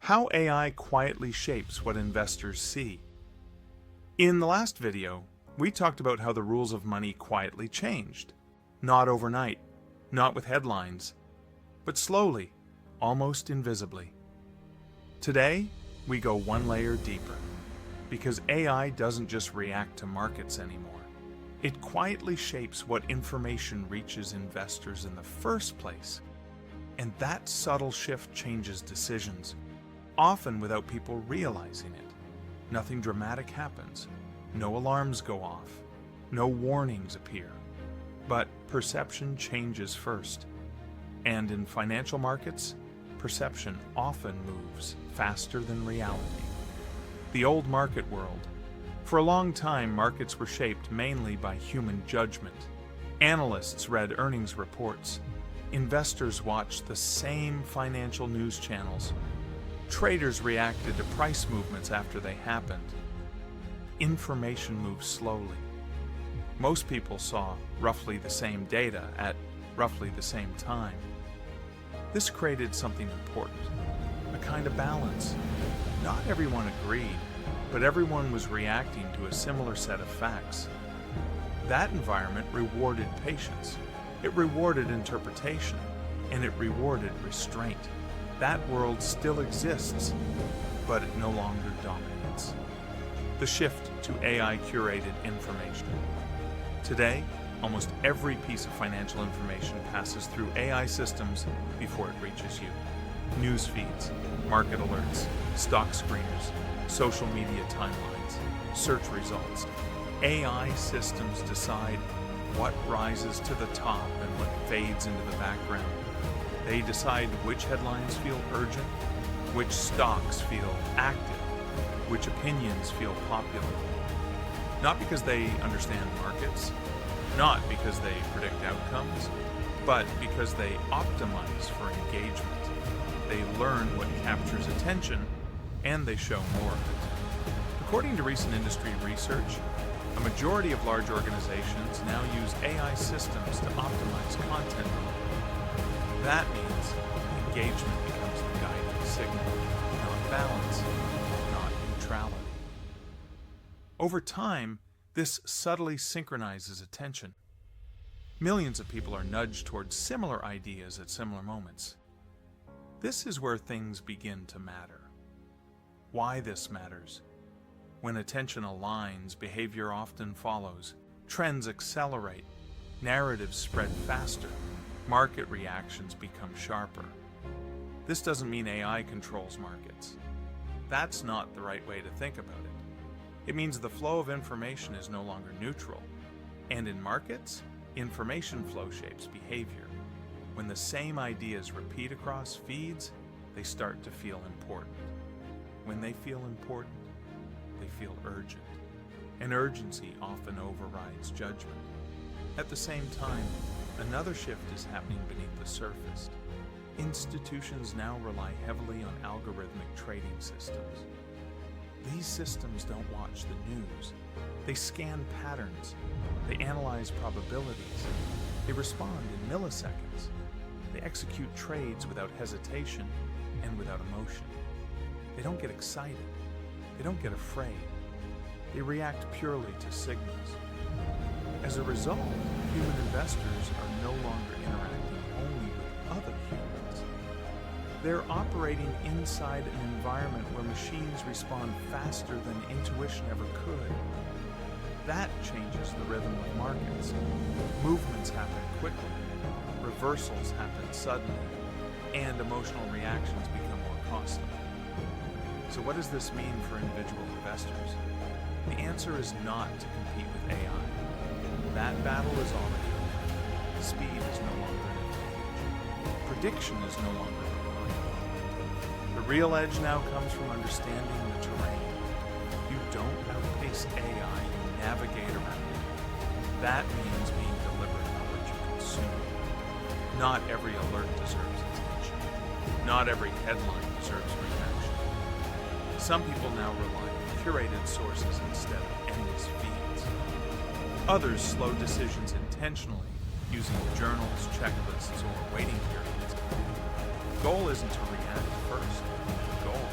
How AI quietly shapes what investors see. In the last video, we talked about how the rules of money quietly changed. Not overnight, not with headlines, but slowly, almost invisibly. Today, we go one layer deeper, because AI doesn't just react to markets anymore. It quietly shapes what information reaches investors in the first place. And that subtle shift changes decisions, often without people realizing it. Nothing dramatic happens. No alarms go off. No warnings appear. But perception changes first. And in financial markets, perception often moves faster than reality. The old market world. For a long time, markets were shaped mainly by human judgment. Analysts read earnings reports. Investors watched the same financial news channels. Traders reacted to price movements after they happened. Information moved slowly. Most people saw roughly the same data at roughly the same time. This created something important, a kind of balance. Not everyone agreed, but everyone was reacting to a similar set of facts. That environment rewarded patience. It rewarded interpretation, and it rewarded restraint. That world still exists, but it no longer dominates. The shift to AI-curated information. Today, almost every piece of financial information passes through AI systems before it reaches you. News feeds, market alerts, stock screeners, social media timelines, search results. AI systems decide what rises to the top and what fades into the background. They decide which headlines feel urgent, which stocks feel active, which opinions feel popular. Not because they understand markets, not because they predict outcomes, but because they optimize for engagement. They learn what captures attention, and they show more of it. According to recent industry research, a majority of large organizations now use AI systems to optimize content. That means engagement becomes the guiding signal, not balance, not neutrality. Over time, this subtly synchronizes attention. Millions of people are nudged towards similar ideas at similar moments. This is where things begin to matter. Why this matters. When attention aligns, behavior often follows. Trends accelerate. Narratives spread faster. Market reactions become sharper. This doesn't mean AI controls markets. That's not the right way to think about it. It means the flow of information is no longer neutral. And in markets, information flow shapes behavior. When the same ideas repeat across feeds, they start to feel important. When they feel important, they feel urgent. And urgency often overrides judgment. At the same time, another shift is happening beneath the surface. Institutions now rely heavily on algorithmic trading systems. These systems don't watch the news. They scan patterns. They analyze probabilities. They respond in milliseconds. They execute trades without hesitation and without emotion. They don't get excited. They don't get afraid. They react purely to signals. As a result, human investors are no longer interacting only with other humans. They're operating inside an environment where machines respond faster than intuition ever could. That changes the rhythm of markets. Movements happen quickly, reversals happen suddenly, and emotional reactions become more costly. So what does this mean for individual investors? The answer is not to compete with AI. That battle is already over. Speed is no longer an advantage. Prediction is no longer required. The real edge now comes from understanding the terrain. You don't outpace AI, you navigate around it. That means being deliberate about what you consume. Not every alert deserves attention. Not every headline deserves reaction. Some people now rely on curated sources instead of endless feeds. Others slow decisions intentionally, using journals, checklists, or waiting periods. The goal isn't to react first. The goal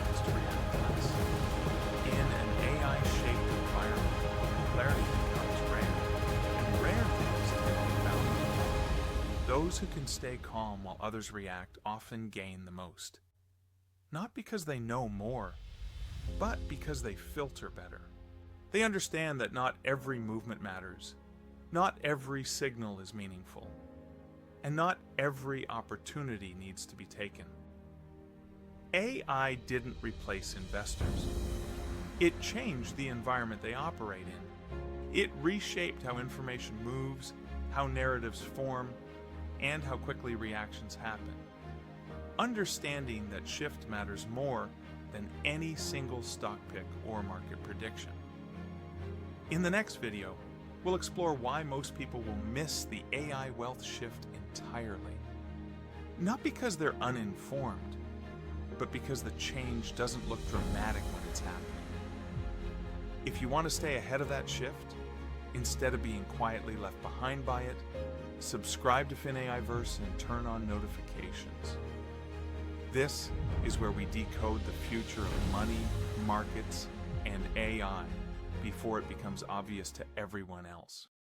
Those who can stay calm while others react often gain the most. Not because they know more, but because they filter better. They understand that not every movement matters, not every signal is meaningful, and not every opportunity needs to be taken. AI didn't replace investors. It changed the environment they operate in. It reshaped how information moves, how narratives form, and how quickly reactions happen. Understanding that shift matters more than any single stock pick or market prediction. In the next video, we'll explore why most people will miss the AI wealth shift entirely. Not because they're uninformed, but because the change doesn't look dramatic when it's happening. If you want to stay ahead of that shift, instead of being quietly left behind by it, subscribe to FinAIverse and turn on notifications. This is where we decode the future of money, markets, and AI before it becomes obvious to everyone else.